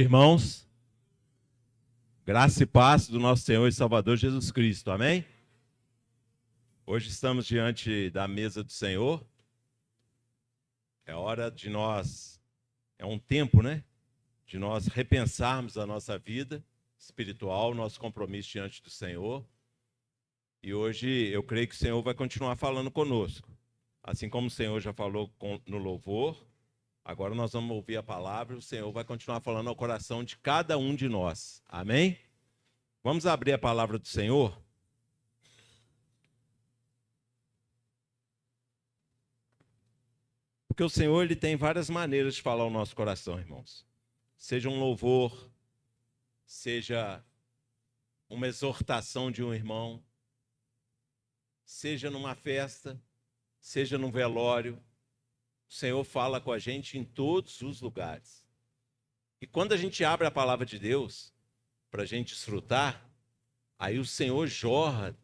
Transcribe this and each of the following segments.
Irmãos, graça e paz do nosso Senhor e Salvador Jesus Cristo, amém? Hoje estamos diante da mesa do Senhor. É hora de nós, é um tempo, né? De nós repensarmos a nossa vida espiritual, nosso compromisso diante do Senhor. E hoje eu creio que o Senhor vai continuar falando conosco. Assim como o Senhor já falou no louvor, agora nós vamos ouvir a palavra e o Senhor vai continuar falando ao coração de cada um de nós. Amém? Vamos abrir a palavra do Senhor? Porque o Senhor ele tem várias maneiras de falar ao nosso coração, irmãos. Seja um louvor, seja uma exortação de um irmão, seja numa festa, seja num velório. O Senhor fala com a gente em todos os lugares. E quando a gente abre a palavra de Deus para a gente desfrutar, aí o Senhor jorra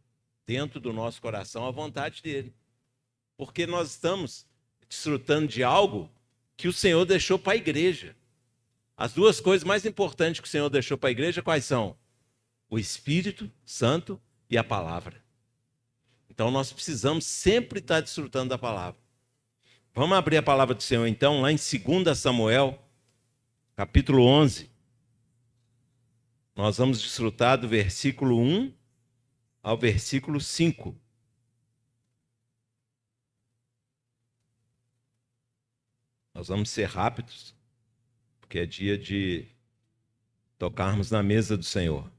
dentro do nosso coração a vontade dele. Porque nós estamos desfrutando de algo que o Senhor deixou para a igreja. As duas coisas mais importantes que o Senhor deixou para a igreja, quais são? O Espírito Santo e a palavra. Então nós precisamos sempre estar desfrutando da palavra. Vamos abrir a palavra do Senhor então, lá em 2 Samuel, capítulo 11. Nós vamos desfrutar do versículo 1 ao versículo 5. Nós vamos ser rápidos, porque é dia de tocarmos na mesa do Senhor.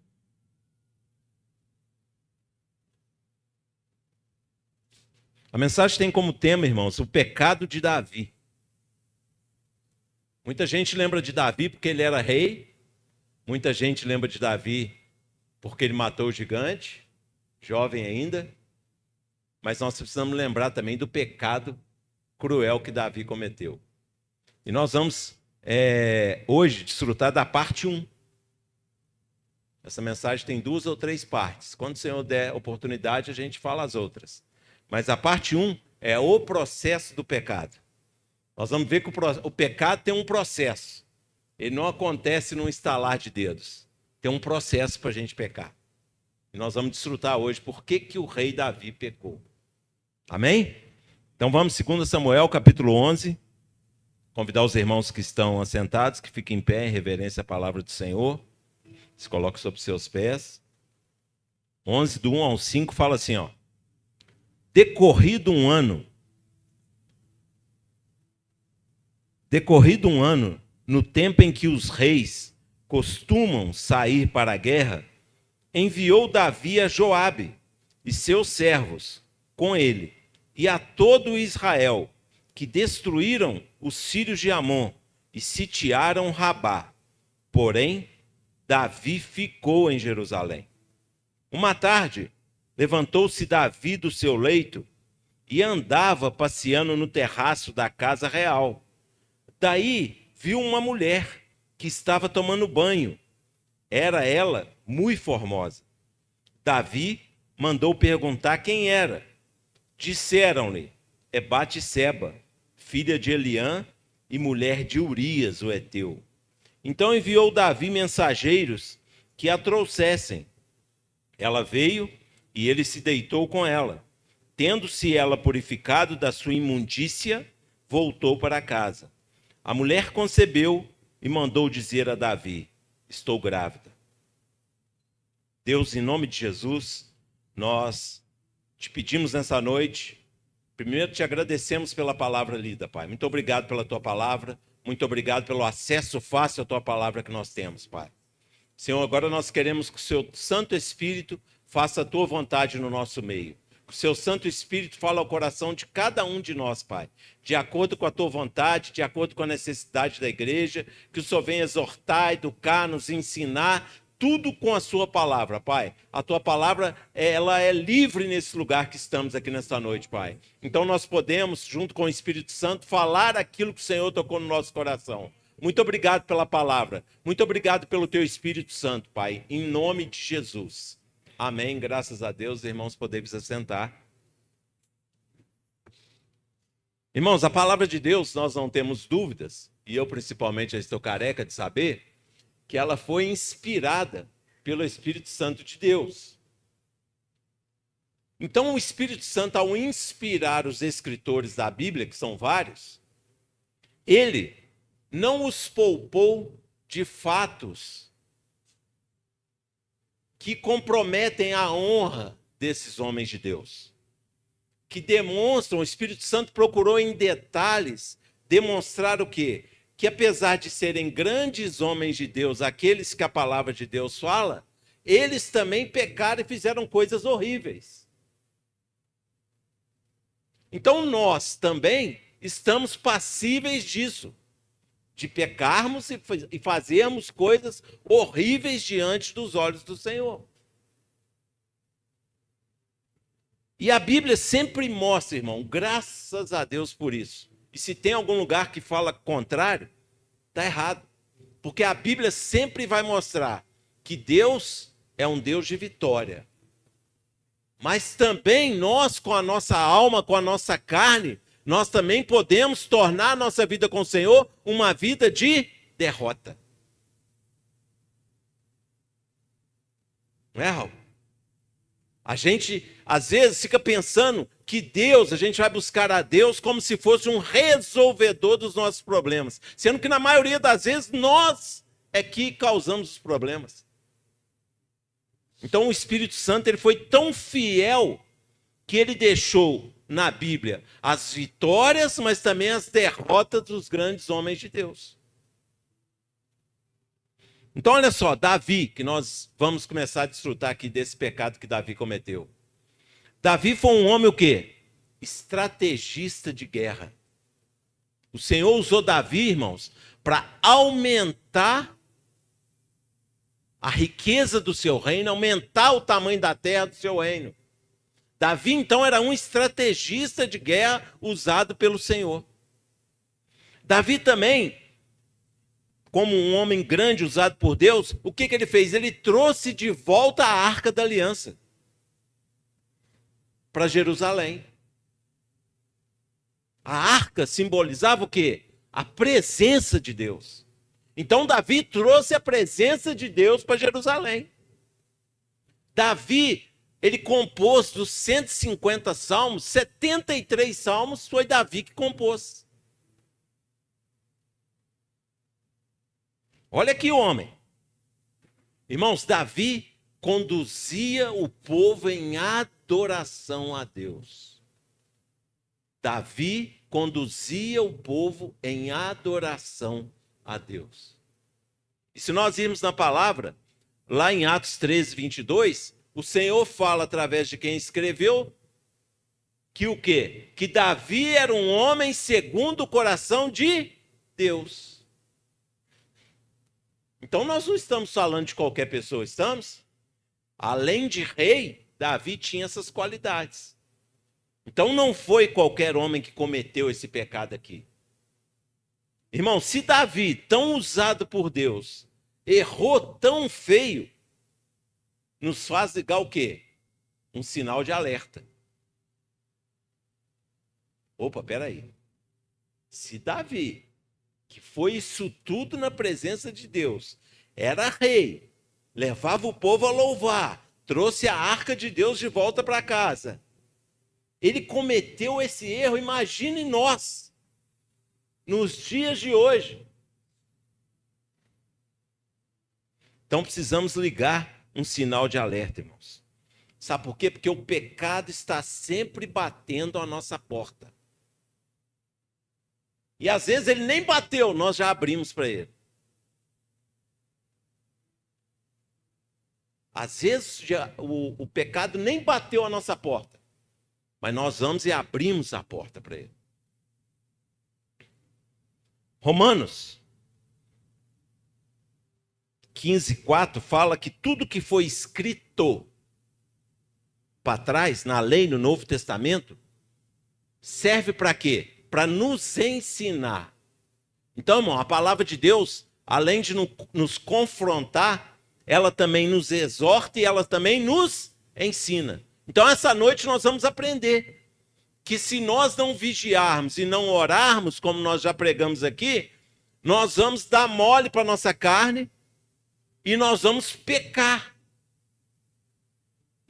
A mensagem tem como tema, irmãos, o pecado de Davi. Muita gente lembra de Davi porque ele era rei, muita gente lembra de Davi porque ele matou o gigante, jovem ainda, mas nós precisamos lembrar também do pecado cruel que Davi cometeu. E nós vamos hoje desfrutar da parte 1. Essa mensagem tem 2 ou 3 partes. Quando o Senhor der oportunidade, a gente fala as outras. Mas a parte 1 é o processo do pecado. Nós vamos ver que o pecado tem um processo. Ele não acontece num estalar de dedos. Tem um processo para a gente pecar. E nós vamos desfrutar hoje por que o rei Davi pecou. Amém? Então vamos, 2 Samuel, capítulo 11. Convidar os irmãos que estão assentados, que fiquem em pé em reverência à palavra do Senhor. Se coloque sobre seus pés. 11, do 1 ao 5, fala assim, ó. Decorrido um ano, no tempo em que os reis costumam sair para a guerra, enviou Davi a Joabe e seus servos com ele, e a todo Israel, que destruíram os filhos de Amon e sitiaram Rabá. Porém, Davi ficou em Jerusalém. Uma tarde, levantou-se Davi do seu leito e andava passeando no terraço da casa real. Daí viu uma mulher que estava tomando banho. Era ela muito formosa. Davi mandou perguntar quem era. Disseram-lhe, é Batseba, filha de Eliã e mulher de Urias, o heteu. Então enviou Davi mensageiros que a trouxessem. Ela veio e ele se deitou com ela. Tendo-se ela purificado da sua imundícia, voltou para casa. A mulher concebeu e mandou dizer a Davi, estou grávida. Deus, em nome de Jesus, nós te pedimos nessa noite, primeiro te agradecemos pela palavra lida, Pai. Muito obrigado pela tua palavra, muito obrigado pelo acesso fácil à tua palavra que nós temos, Pai. Senhor, agora nós queremos que o seu Santo Espírito faça a tua vontade no nosso meio. Que o seu Santo Espírito fale ao coração de cada um de nós, Pai. De acordo com a tua vontade, de acordo com a necessidade da igreja. Que o Senhor venha exortar, educar, nos ensinar, tudo com a sua palavra, Pai. A tua palavra, ela é livre nesse lugar que estamos aqui nesta noite, Pai. Então nós podemos, junto com o Espírito Santo, falar aquilo que o Senhor tocou no nosso coração. Muito obrigado pela palavra. Muito obrigado pelo teu Espírito Santo, Pai. Em nome de Jesus. Amém. Graças a Deus, irmãos, podemos assentar. Irmãos, a palavra de Deus, nós não temos dúvidas, e eu principalmente já estou careca de saber, que ela foi inspirada pelo Espírito Santo de Deus. Então, o Espírito Santo, ao inspirar os escritores da Bíblia, que são vários, ele não os poupou de fatos que comprometem a honra desses homens de Deus, que demonstram, o Espírito Santo procurou em detalhes demonstrar o quê? Que apesar de serem grandes homens de Deus, aqueles que a palavra de Deus fala, eles também pecaram e fizeram coisas horríveis. Então nós também estamos passíveis disso, de pecarmos e fazermos coisas horríveis diante dos olhos do Senhor. E a Bíblia sempre mostra, irmão, graças a Deus por isso. E se tem algum lugar que fala contrário, está errado. Porque a Bíblia sempre vai mostrar que Deus é um Deus de vitória. Mas também nós, com a nossa alma, com a nossa carne, nós também podemos tornar a nossa vida com o Senhor uma vida de derrota. Não é, Raul? A gente, às vezes, fica pensando que Deus, a gente vai buscar a Deus como se fosse um resolvedor dos nossos problemas. Sendo que, na maioria das vezes, nós é que causamos os problemas. Então, o Espírito Santo ele foi tão fiel que ele deixou na Bíblia as vitórias, mas também as derrotas dos grandes homens de Deus. Então, olha só, Davi, que nós vamos começar a desfrutar aqui desse pecado que Davi cometeu. Davi foi um homem o quê? Estrategista de guerra. O Senhor usou Davi, irmãos, para aumentar a riqueza do seu reino, aumentar o tamanho da terra do seu reino. Davi, então, era um estrategista de guerra usado pelo Senhor. Davi também, como um homem grande usado por Deus, o que ele fez? Ele trouxe de volta a Arca da Aliança para Jerusalém. A arca simbolizava o quê? A presença de Deus. Então Davi trouxe a presença de Deus para Jerusalém. Davi, ele compôs dos 150 salmos, 73 salmos foi Davi que compôs. Olha que homem. Irmãos, Davi conduzia o povo em adoração a Deus. Davi conduzia o povo em adoração a Deus. E se nós irmos na palavra, lá em Atos 13, 22, o Senhor fala através de quem escreveu que o quê? Que Davi era um homem segundo o coração de Deus. Então nós não estamos falando de qualquer pessoa, estamos? Além de rei, Davi tinha essas qualidades. Então não foi qualquer homem que cometeu esse pecado aqui. Irmão, se Davi, tão usado por Deus, errou tão feio, nos faz ligar o quê? Um sinal de alerta. Opa, peraí. Se Davi, que foi isso tudo na presença de Deus, era rei, levava o povo a louvar, trouxe a arca de Deus de volta para casa, ele cometeu esse erro, imagine nós, nos dias de hoje. Então precisamos ligar um sinal de alerta, irmãos. Sabe por quê? Porque o pecado está sempre batendo a nossa porta. E às vezes ele nem bateu, nós já abrimos para ele. Às vezes o pecado nem bateu a nossa porta. Mas nós vamos e abrimos a porta para ele. Romanos 15:4 fala que tudo que foi escrito para trás, na lei, no Novo Testamento, serve para quê? Para nos ensinar. Então, irmão, a palavra de Deus, além de nos confrontar, ela também nos exorta e ela também nos ensina. Então, essa noite nós vamos aprender que se nós não vigiarmos e não orarmos, como nós já pregamos aqui, nós vamos dar mole para a nossa carne e nós vamos pecar.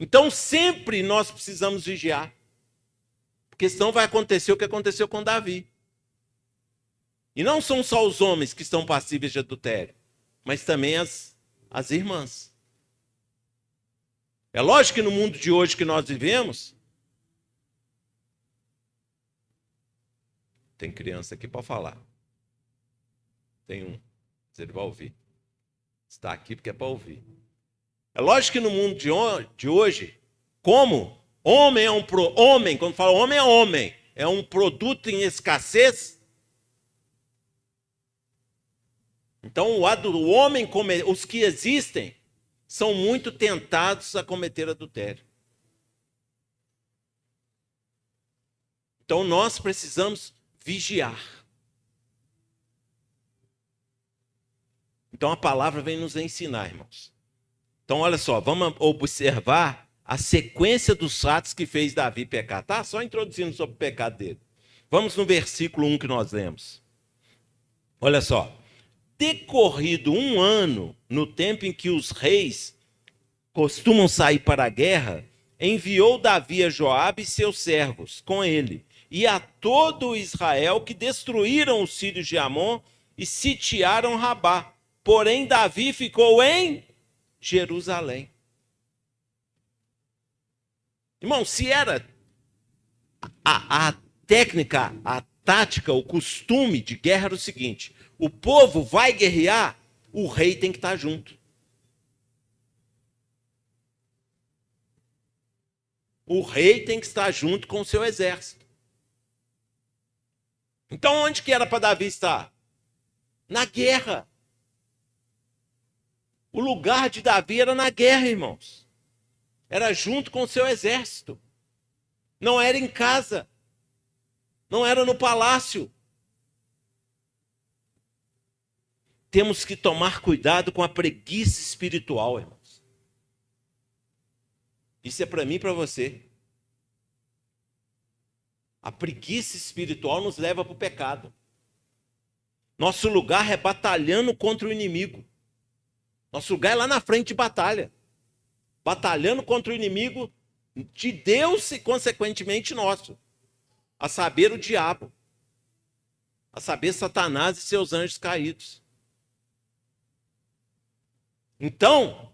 Então sempre nós precisamos vigiar. Porque senão vai acontecer o que aconteceu com Davi. E não são só os homens que estão passíveis de adultério, mas também as irmãs. É lógico que no mundo de hoje que nós vivemos, tem criança aqui para falar. Tem um, mas ele vai ouvir. Está aqui porque é para ouvir. É lógico que no mundo de hoje, como homem é homem, quando fala homem, é um produto em escassez. Então o homem, os que existem, são muito tentados a cometer adultério. Então nós precisamos vigiar. Então a palavra vem nos ensinar, irmãos. Então olha só, vamos observar a sequência dos fatos que fez Davi pecar, tá? Só introduzindo sobre o pecado dele. Vamos no versículo 1 que nós lemos. Olha só. Decorrido 1 ano, no tempo em que os reis costumam sair para a guerra, enviou Davi a Joabe e seus servos com ele, e a todo Israel, que destruíram os filhos de Amon e sitiaram Rabá. Porém, Davi ficou em Jerusalém. Irmão, se era a técnica, a tática, o costume de guerra era o seguinte: o povo vai guerrear, o rei tem que estar junto. O rei tem que estar junto com o seu exército. Então onde que era para Davi estar? Na guerra. O lugar de Davi era na guerra, irmãos. Era junto com o seu exército. Não era em casa. Não era no palácio. Temos que tomar cuidado com a preguiça espiritual, irmãos. Isso é para mim e para você. A preguiça espiritual nos leva para o pecado. Nosso lugar é batalhando contra o inimigo. Nosso lugar é lá na frente de batalha. Batalhando contra o inimigo de Deus e, consequentemente, nosso. A saber, o diabo. A saber, Satanás e seus anjos caídos. Então,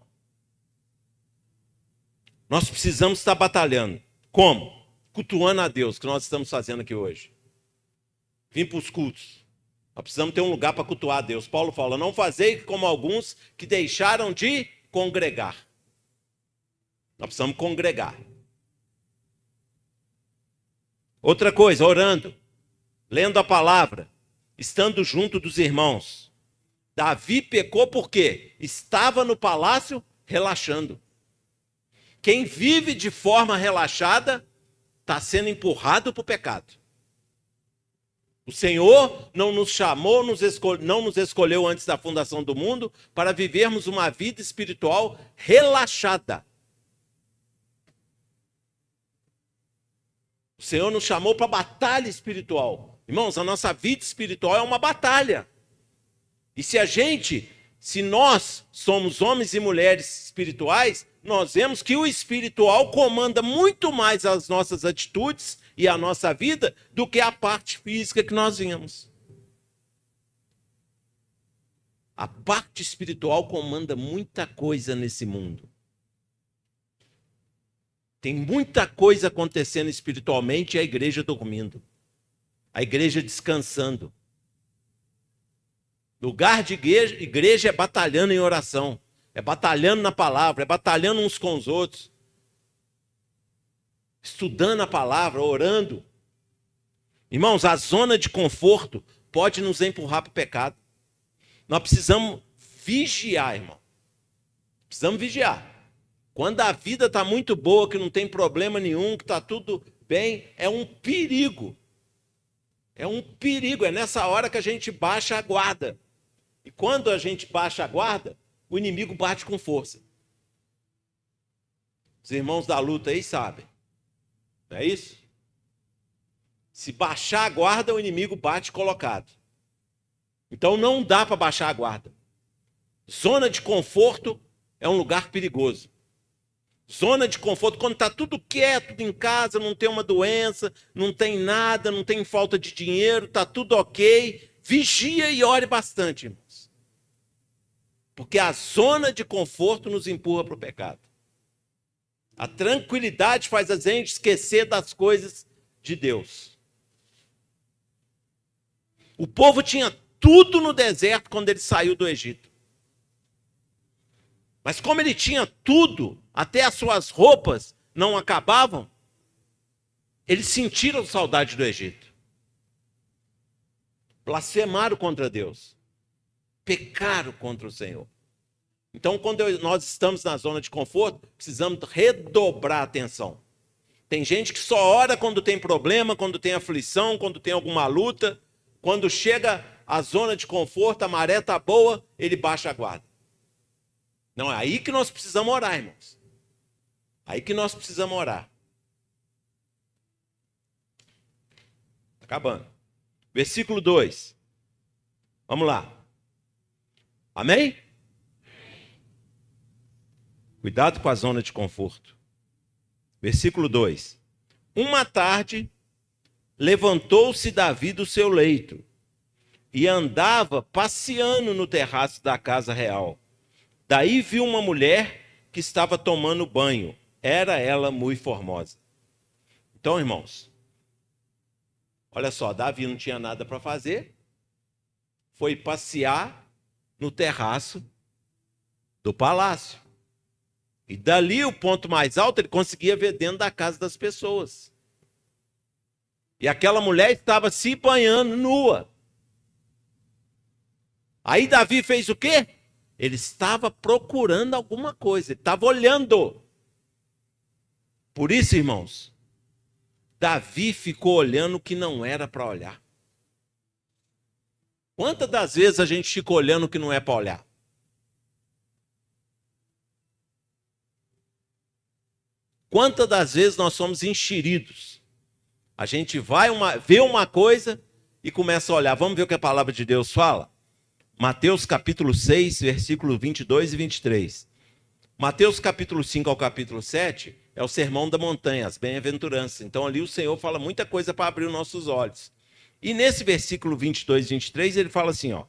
nós precisamos estar batalhando. Como? Cultuando a Deus, que nós estamos fazendo aqui hoje. Vim para os cultos. Nós precisamos ter um lugar para cultuar a Deus. Paulo fala, não fazei como alguns que deixaram de congregar. Nós precisamos congregar. Outra coisa, orando, lendo a palavra, estando junto dos irmãos. Davi pecou por quê? Estava no palácio relaxando. Quem vive de forma relaxada está sendo empurrado para o pecado. O Senhor não nos chamou, não nos escolheu antes da fundação do mundo para vivermos uma vida espiritual relaxada. O Senhor nos chamou para batalha espiritual. Irmãos, a nossa vida espiritual é uma batalha. E se nós somos homens e mulheres espirituais, nós vemos que o espiritual comanda muito mais as nossas atitudes e a nossa vida do que a parte física que nós vemos. A parte espiritual comanda muita coisa nesse mundo. Tem muita coisa acontecendo espiritualmente e a igreja dormindo. A igreja descansando. Lugar de igreja é batalhando em oração. É batalhando na palavra, é batalhando uns com os outros. Estudando a palavra, orando. Irmãos, a zona de conforto pode nos empurrar para o pecado. Nós precisamos vigiar, irmão. Precisamos vigiar. Quando a vida está muito boa, que não tem problema nenhum, que está tudo bem, é um perigo. É um perigo. É nessa hora que a gente baixa a guarda. E quando a gente baixa a guarda, o inimigo bate com força. Os irmãos da luta aí sabem. Não é isso? Se baixar a guarda, o inimigo bate colocado. Então não dá para baixar a guarda. Zona de conforto é um lugar perigoso. Zona de conforto, quando está tudo quieto em casa, não tem uma doença, não tem nada, não tem falta de dinheiro, está tudo ok. Vigia e ore bastante, irmãos. Porque a zona de conforto nos empurra para o pecado. A tranquilidade faz a gente esquecer das coisas de Deus. O povo tinha tudo no deserto quando ele saiu do Egito. Mas como ele tinha tudo, até as suas roupas não acabavam, eles sentiram saudade do Egito. Blasfemaram contra Deus. Pecaram contra o Senhor. Então, quando nós estamos na zona de conforto, precisamos redobrar a atenção. Tem gente que só ora quando tem problema, quando tem aflição, quando tem alguma luta. Quando chega à zona de conforto, a maré está boa, ele baixa a guarda. Não, é aí que nós precisamos orar, irmãos. Aí que nós precisamos orar. Está acabando. Versículo 2. Vamos lá. Amém? Cuidado com a zona de conforto. Versículo 2. Uma tarde, levantou-se Davi do seu leito e andava passeando no terraço da casa real. Daí viu uma mulher que estava tomando banho. Era ela muito formosa. Então, irmãos, olha só, Davi não tinha nada para fazer, foi passear no terraço do palácio. E dali, o ponto mais alto, ele conseguia ver dentro da casa das pessoas. E aquela mulher estava se banhando nua. Aí Davi fez o quê? Ele estava procurando alguma coisa, ele estava olhando. Por isso, irmãos, Davi ficou olhando o que não era para olhar. Quantas das vezes a gente fica olhando o que não é para olhar? Quantas das vezes nós somos enxeridos? A gente vai vê uma coisa e começa a olhar. Vamos ver o que a palavra de Deus fala? Mateus capítulo 6, versículos 22 e 23. Mateus capítulo 5 ao capítulo 7 é o sermão da montanha, as bem-aventuranças. Então ali o Senhor fala muita coisa para abrir os nossos olhos. E nesse versículo 22 e 23 ele fala assim, ó.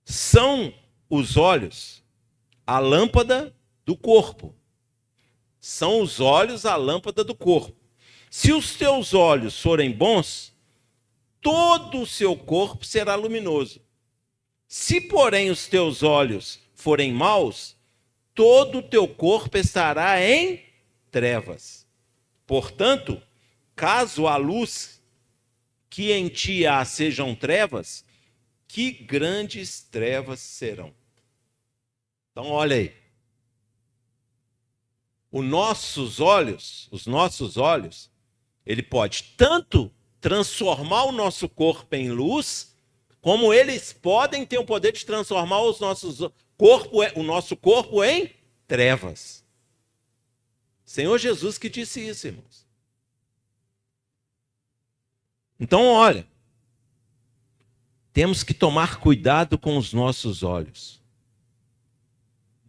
São os olhos a lâmpada do corpo. São os olhos a lâmpada do corpo. Se os teus olhos forem bons, todo o seu corpo será luminoso. Se, porém, os teus olhos forem maus, todo o teu corpo estará em trevas. Portanto, caso a luz que em ti há sejam trevas, que grandes trevas serão. Então, olha aí. Os nossos olhos, ele pode tanto transformar o nosso corpo em luz, como eles podem ter o poder de transformar o nosso corpo em trevas. Senhor Jesus que disse isso, irmãos. Então, olha, temos que tomar cuidado com os nossos olhos.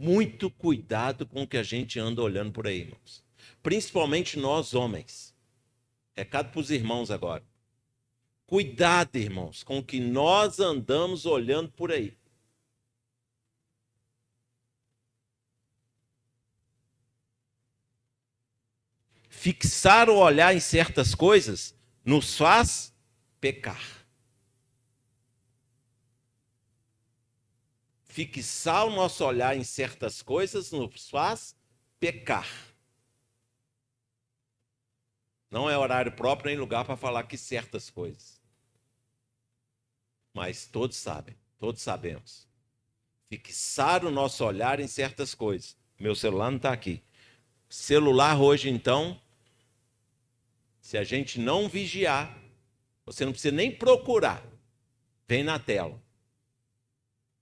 Muito cuidado com o que a gente anda olhando por aí, irmãos. Principalmente nós, homens. Recado para os irmãos agora. Cuidado, irmãos, com o que nós andamos olhando por aí. Fixar o olhar em certas coisas nos faz pecar. Fixar o nosso olhar em certas coisas nos faz pecar. Não é horário próprio nem lugar para falar que certas coisas. Mas todos sabem, todos sabemos. Fixar o nosso olhar em certas coisas. Meu celular não está aqui. Celular hoje, então, se a gente não vigiar, você não precisa nem procurar. Vem na tela.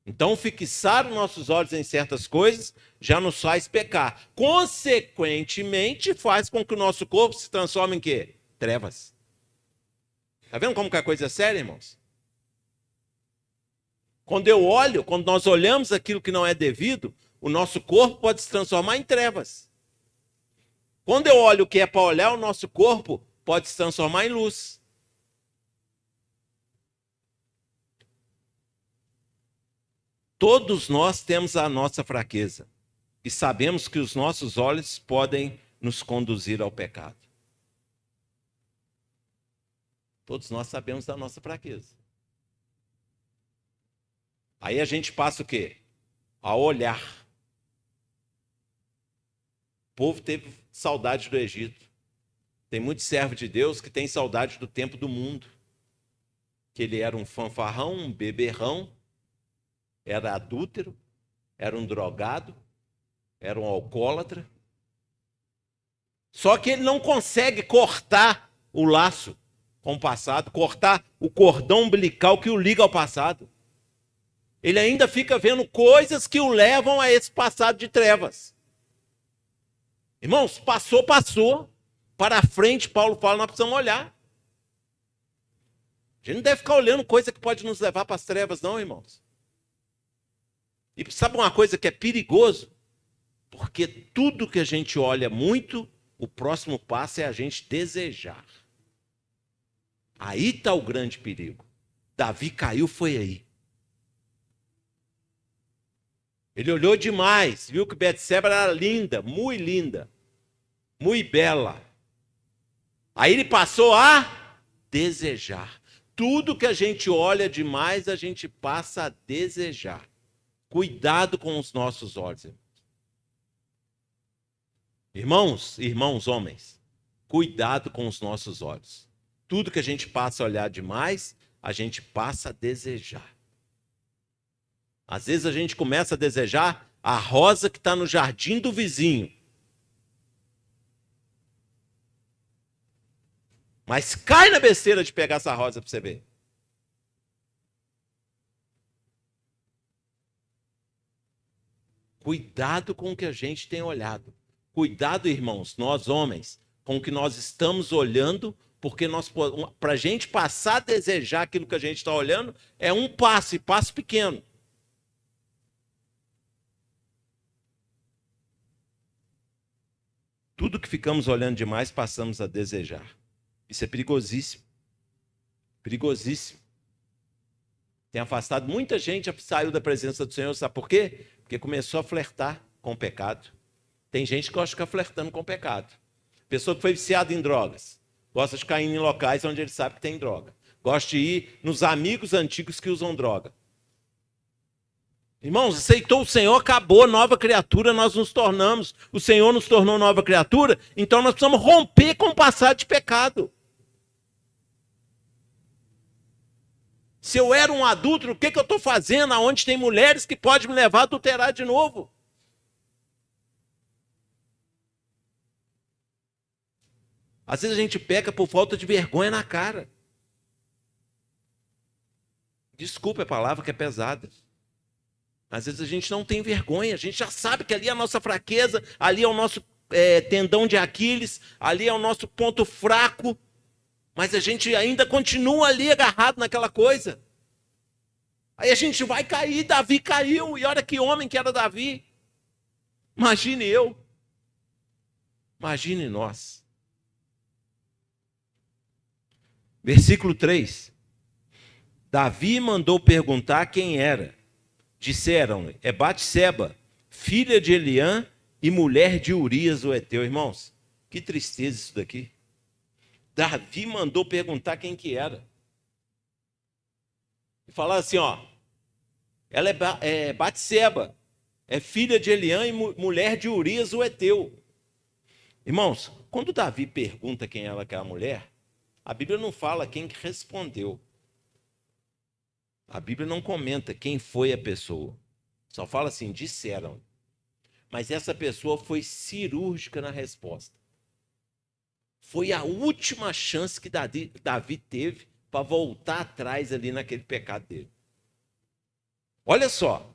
Então, fixar os nossos olhos em certas coisas já nos faz pecar. Consequentemente, faz com que o nosso corpo se transforme em quê? Trevas. Está vendo como que a coisa é séria, irmãos? Quando nós olhamos aquilo que não é devido, o nosso corpo pode se transformar em trevas. Quando eu olho o que é para olhar, o nosso corpo pode se transformar em luz. Todos nós temos a nossa fraqueza e sabemos que os nossos olhos podem nos conduzir ao pecado. Todos nós sabemos da nossa fraqueza. Aí a gente passa o quê? A olhar. O povo teve saudade do Egito. Tem muito servo de Deus que tem saudade do tempo do mundo. Que ele era um fanfarrão, um beberrão, era adúltero, era um drogado, era um alcoólatra. Só que ele não consegue cortar o laço com o passado, cortar o cordão umbilical que o liga ao passado. Ele ainda fica vendo coisas que o levam a esse passado de trevas. Irmãos, passou. Para frente, Paulo fala, nós precisamos olhar. A gente não deve ficar olhando coisa que pode nos levar para as trevas, não, irmãos. E sabe uma coisa que é perigoso? Porque tudo que a gente olha muito, o próximo passo é a gente desejar. Aí está o grande perigo. Davi caiu, foi aí. Ele olhou demais, viu que Betseba era linda, muito bela. Aí ele passou a desejar. Tudo que a gente olha demais, a gente passa a desejar. Cuidado com os nossos olhos. Irmãos, homens, cuidado com os nossos olhos. Tudo que a gente passa a olhar demais, a gente passa a desejar. Às vezes a gente começa a desejar a rosa que está no jardim do vizinho. Mas cai na besteira de pegar essa rosa para você ver. Cuidado com o que a gente tem olhado. Cuidado, irmãos, nós homens, com o que nós estamos olhando, porque para a gente passar a desejar aquilo que a gente está olhando, é um passo, e passo pequeno. Tudo que ficamos olhando demais, passamos a desejar. Isso é perigosíssimo. Perigosíssimo. Tem afastado muita gente, saiu da presença do Senhor, sabe por quê? Porque começou a flertar com o pecado. Tem gente que gosta de ficar flertando com o pecado. Pessoa que foi viciada em drogas, gosta de cair em locais onde ele sabe que tem droga. Gosta de ir nos amigos antigos que usam droga. Irmãos, aceitou o Senhor, acabou, nova criatura, nós nos tornamos. O Senhor nos tornou nova criatura, então nós precisamos romper com o passado de pecado. Se eu era um adúltero, o que eu estou fazendo aonde tem mulheres que podem me levar a adulterar de novo? Às vezes a gente peca por falta de vergonha na cara. Desculpa a palavra que é pesada. Às vezes a gente não tem vergonha, a gente já sabe que ali é a nossa fraqueza, ali é o nosso tendão de Aquiles, ali é o nosso ponto fraco, mas a gente ainda continua ali agarrado naquela coisa. Aí a gente vai cair, Davi caiu, e olha que homem que era Davi. Imagine eu, imagine nós. Versículo 3. Davi mandou perguntar quem era. Disseram, é Batseba, filha de Eliã e mulher de Urias o Heteu. Irmãos, que tristeza isso daqui. Davi mandou perguntar quem que era. E falar assim, ó, ela é Batseba, é filha de Eliã e mulher de Urias o Heteu. Irmãos, quando Davi pergunta quem era aquela mulher, a Bíblia não fala quem que respondeu. A Bíblia não comenta quem foi a pessoa. Só fala assim, disseram. Mas essa pessoa foi cirúrgica na resposta. Foi a última chance que Davi teve para voltar atrás ali naquele pecado dele. Olha só.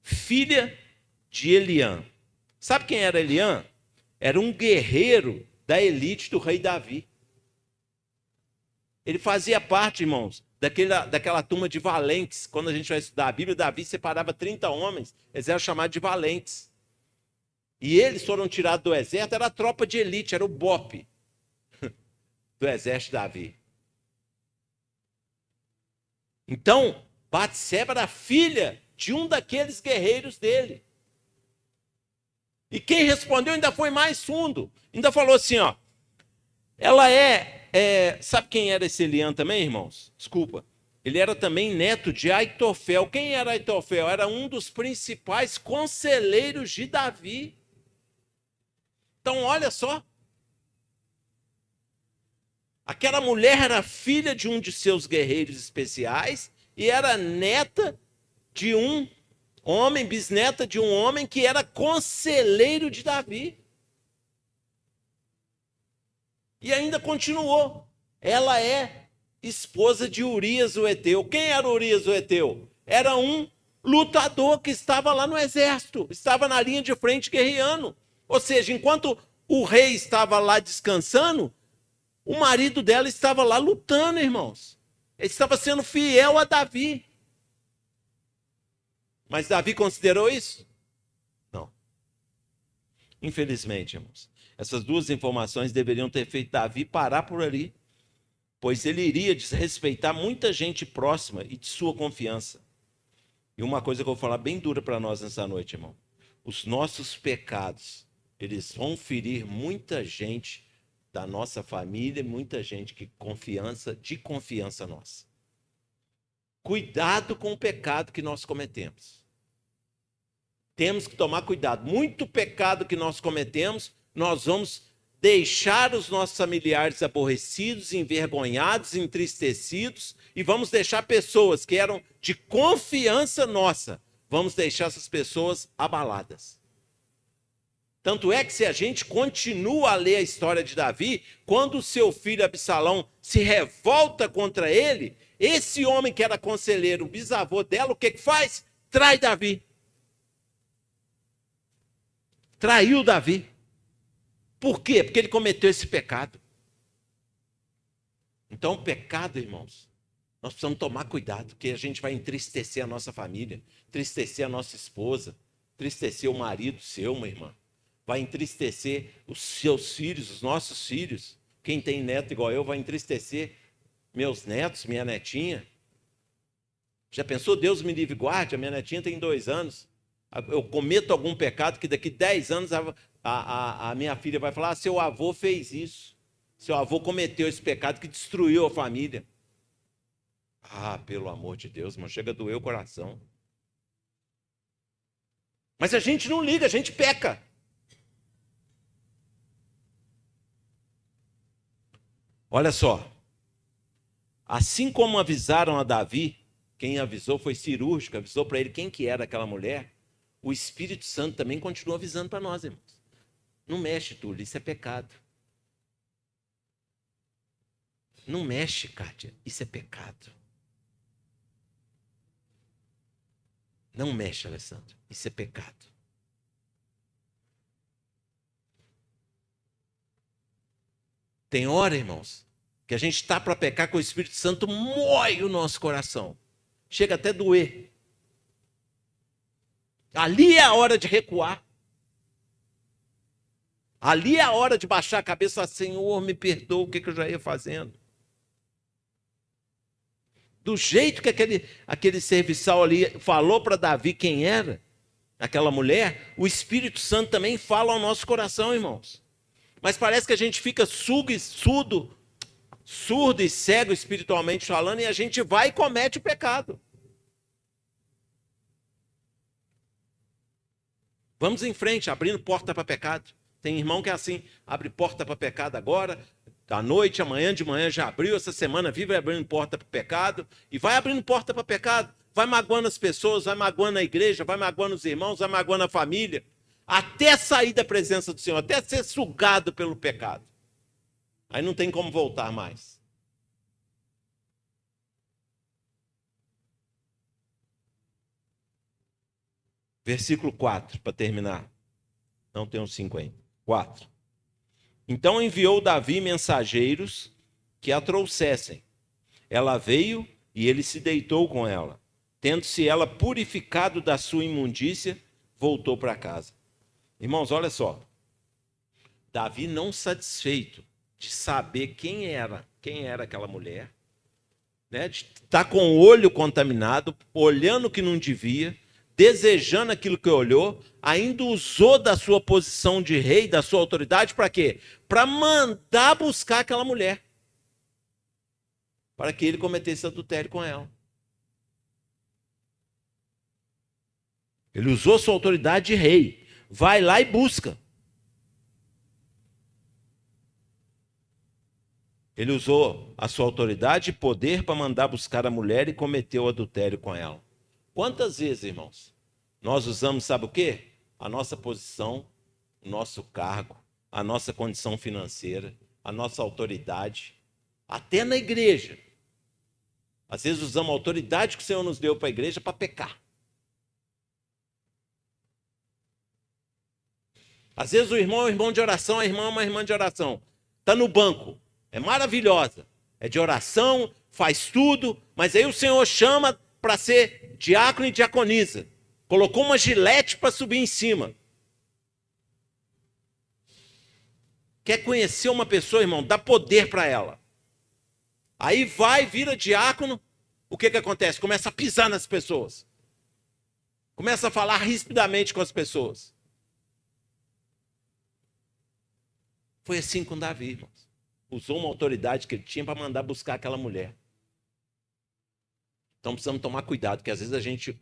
Filha de Eliã. Sabe quem era Eliã? Era um guerreiro da elite do rei Davi. Ele fazia parte, irmãos, daquela turma de valentes. Quando a gente vai estudar a Bíblia, Davi separava 30 homens, eles eram chamados de valentes. E eles foram tirados do exército, era a tropa de elite, era o BOPE do exército de Davi. Então, Batseba era filha de um daqueles guerreiros dele. E quem respondeu ainda foi mais fundo. Ainda falou assim, ó. Ela sabe quem era esse Eliã também, irmãos? Desculpa. Ele era também neto de Aitofel. Quem era Aitofel? Era um dos principais conselheiros de Davi. Então, olha só. Aquela mulher era filha de um de seus guerreiros especiais e era neta de um homem, bisneta de um homem que era conselheiro de Davi. E ainda continuou. Ela é esposa de Urias o Heteu. Quem era Urias o Heteu? Era um lutador que estava lá no exército, estava na linha de frente guerreando. Ou seja, enquanto o rei estava lá descansando, o marido dela estava lá lutando, irmãos. Ele estava sendo fiel a Davi. Mas Davi considerou isso? Não. Infelizmente, irmãos. Essas duas informações deveriam ter feito Davi parar por ali, pois ele iria desrespeitar muita gente próxima e de sua confiança. E uma coisa que eu vou falar bem dura para nós nessa noite, irmão. Os nossos pecados, eles vão ferir muita gente da nossa família, muita gente de confiança nossa. Cuidado com o pecado que nós cometemos. Temos que tomar cuidado. Muito pecado que nós cometemos, nós vamos deixar os nossos familiares aborrecidos, envergonhados, entristecidos, e vamos deixar pessoas que eram de confiança nossa, vamos deixar essas pessoas abaladas. Tanto é que se a gente continua a ler a história de Davi, quando o seu filho Absalão se revolta contra ele, esse homem que era conselheiro, o bisavô dela, o que faz? Trai Davi. Traiu Davi. Por quê? Porque ele cometeu esse pecado. Então, o pecado, irmãos, nós precisamos tomar cuidado, porque a gente vai entristecer a nossa família, entristecer a nossa esposa, entristecer o marido seu, uma irmã. Vai entristecer os seus filhos, os nossos filhos. Quem tem neto igual eu vai entristecer meus netos, minha netinha. Já pensou? Deus me livre e guarde, a minha netinha tem 2 anos. Eu cometo algum pecado que daqui 10 anos a minha filha vai falar, seu avô fez isso. Seu avô cometeu esse pecado que destruiu a família. Ah, pelo amor de Deus, irmão, chega a doer o coração. Mas a gente não liga, a gente peca. Olha só. Assim como avisaram a Davi, quem avisou foi cirúrgico, avisou para ele quem que era aquela mulher, o Espírito Santo também continua avisando para nós, irmãos. Não mexe, Túlio, isso é pecado. Não mexe, Kátia, isso é pecado. Não mexe, Alessandro, isso é pecado. Tem hora, irmãos, que a gente está para pecar, que o Espírito Santo moe o nosso coração. Chega até a doer. Ali é a hora de recuar. Ali é a hora de baixar a cabeça e falar, Senhor, me perdoa, o que eu já ia fazendo? Do jeito que aquele serviçal ali falou para Davi quem era, aquela mulher, o Espírito Santo também fala ao nosso coração, irmãos. Mas parece que a gente fica surdo e cego espiritualmente falando, e a gente vai e comete o pecado. Vamos em frente, abrindo porta para pecado. Tem irmão que é assim, abre porta para pecado agora, à noite, amanhã de manhã já abriu, essa semana vive abrindo porta para pecado, e vai abrindo porta para pecado, vai magoando as pessoas, vai magoando a igreja, vai magoando os irmãos, vai magoando a família, até sair da presença do Senhor, até ser sugado pelo pecado. Aí não tem como voltar mais. Versículo 4, para terminar. Não tem uns 5 ainda. 4. Então enviou Davi mensageiros que a trouxessem. Ela veio e ele se deitou com ela. Tendo-se ela purificado da sua imundícia, voltou para casa. Irmãos, olha só. Davi, não satisfeito de saber quem era aquela mulher, né, de estar com o olho contaminado, olhando o que não devia, desejando aquilo que olhou, ainda usou da sua posição de rei, da sua autoridade, para quê? Para mandar buscar aquela mulher, para que ele cometesse adultério com ela. Ele usou sua autoridade de rei. Vai lá e busca. Ele usou a sua autoridade e poder para mandar buscar a mulher e cometeu adultério com ela. Quantas vezes, irmãos, nós usamos, sabe o quê? A nossa posição, o nosso cargo, a nossa condição financeira, a nossa autoridade, até na igreja. Às vezes usamos a autoridade que o Senhor nos deu para a igreja para pecar. Às vezes o irmão é um irmão de oração, a irmã é uma irmã de oração. Está no banco, é maravilhosa, é de oração, faz tudo, mas aí o Senhor chama para ser diácono e diaconisa. Colocou uma gilete para subir em cima. Quer conhecer uma pessoa, irmão? Dá poder para ela. Aí vai, vira diácono, o que acontece? Começa a pisar nas pessoas. Começa a falar rispidamente com as pessoas. Foi assim com Davi, irmãos. Usou uma autoridade que ele tinha para mandar buscar aquela mulher. Então precisamos tomar cuidado, porque às vezes a gente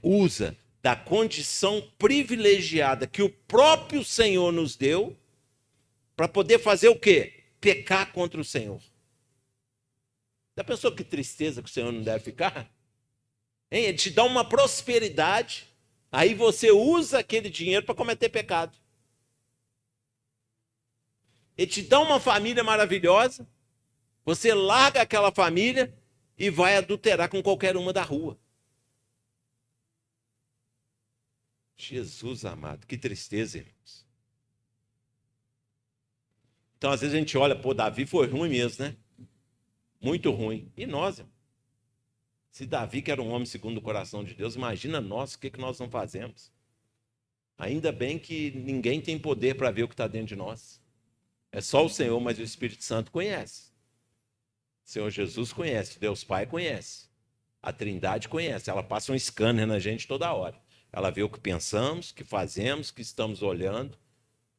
usa da condição privilegiada que o próprio Senhor nos deu para poder fazer o quê? Pecar contra o Senhor. Já pensou que tristeza que o Senhor não deve ficar? Hein? Ele te dá uma prosperidade, aí você usa aquele dinheiro para cometer pecado. Ele te dá uma família maravilhosa, você larga aquela família e vai adulterar com qualquer uma da rua. Jesus amado, que tristeza, irmãos. Então, às vezes a gente olha, pô, Davi foi ruim mesmo, né? Muito ruim. E nós, irmão? Se Davi, que era um homem segundo o coração de Deus, imagina nós, o que nós não fazemos. Ainda bem que ninguém tem poder para ver o que está dentro de nós. É só o Senhor, mas o Espírito Santo conhece. O Senhor Jesus conhece, Deus Pai conhece. A Trindade conhece, ela passa um scanner na gente toda hora. Ela vê o que pensamos, o que fazemos, o que estamos olhando.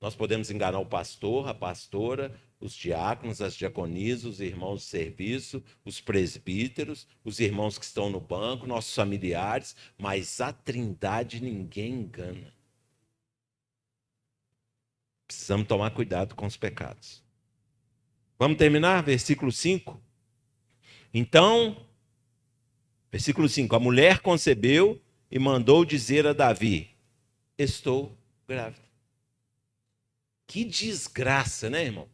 Nós podemos enganar o pastor, a pastora, os diáconos, as diaconisas, os irmãos de serviço, os presbíteros, os irmãos que estão no banco, nossos familiares, mas a Trindade ninguém engana. Precisamos tomar cuidado com os pecados. Vamos terminar? Versículo 5. Então, versículo 5. A mulher concebeu e mandou dizer a Davi: estou grávida. Que desgraça, né, irmão?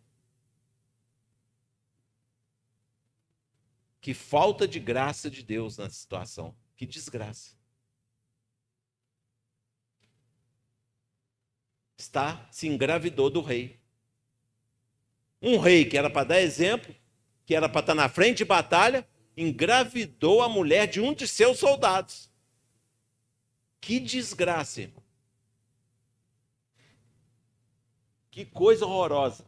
Que falta de graça de Deus nessa situação. Que desgraça. Se engravidou do rei. Um rei que era para dar exemplo, que era para estar na frente de batalha, engravidou a mulher de um de seus soldados. Que desgraça, irmão. Que coisa horrorosa.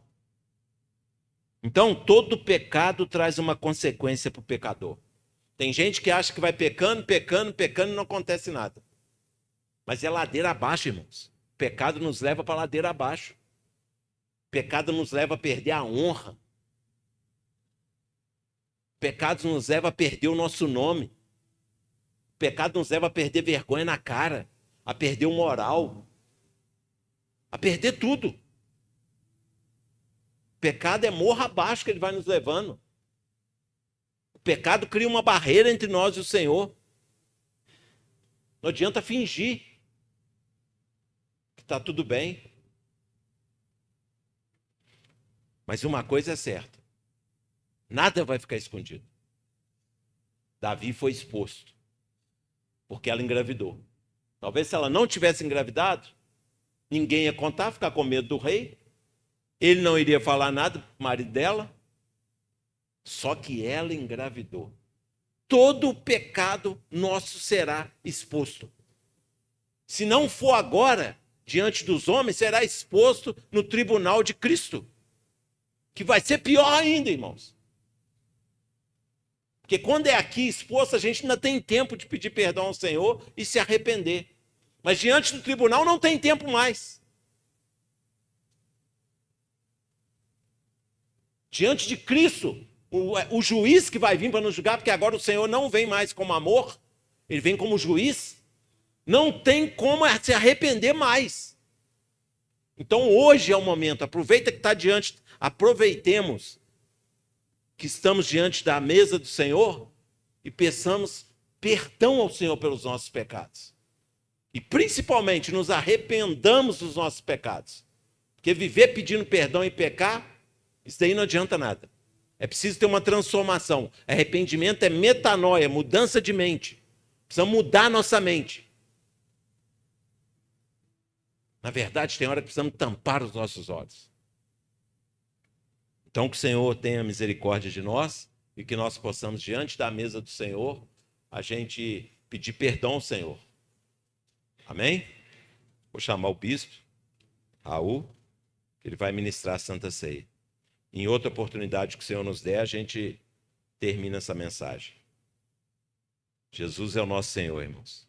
Então, todo pecado traz uma consequência para o pecador. Tem gente que acha que vai pecando, pecando, pecando e não acontece nada. Mas é ladeira abaixo, irmãos. Pecado nos leva para a ladeira abaixo. Pecado nos leva a perder a honra. Pecado nos leva a perder o nosso nome. Pecado nos leva a perder vergonha na cara, a perder o moral, a perder tudo. Pecado é morra abaixo que ele vai nos levando. O pecado cria uma barreira entre nós e o Senhor. Não adianta fingir que está tudo bem. Mas uma coisa é certa: nada vai ficar escondido. Davi foi exposto, porque ela engravidou. Talvez se ela não tivesse engravidado, ninguém ia contar, ficar com medo do rei. Ele não iria falar nada para o marido dela. Só que ela engravidou. todo o pecado nosso será exposto. Se não for agora, diante dos homens, será exposto no tribunal de Cristo. Que vai ser pior ainda, irmãos. Porque quando é aqui exposto, a gente ainda tem tempo de pedir perdão ao Senhor e se arrepender. Mas diante do tribunal não tem tempo mais. Diante de Cristo, o juiz que vai vir para nos julgar, porque agora o Senhor não vem mais como amor, ele vem como juiz, não tem como se arrepender mais. Então hoje é o momento, aproveita que está diante, aproveitemos que estamos diante da mesa do Senhor e peçamos perdão ao Senhor pelos nossos pecados. E principalmente nos arrependamos dos nossos pecados. Porque viver pedindo perdão e pecar, isso daí não adianta nada. É preciso ter uma transformação. Arrependimento é metanoia, mudança de mente. Precisamos mudar nossa mente. Na verdade, tem hora que precisamos tampar os nossos olhos. Então, que o Senhor tenha misericórdia de nós e que nós possamos, diante da mesa do Senhor, a gente pedir perdão ao Senhor. Amém? Vou chamar o bispo, Raul, que ele vai ministrar a Santa Ceia. Em outra oportunidade que o Senhor nos der, a gente termina essa mensagem. Jesus é o nosso Senhor, irmãos.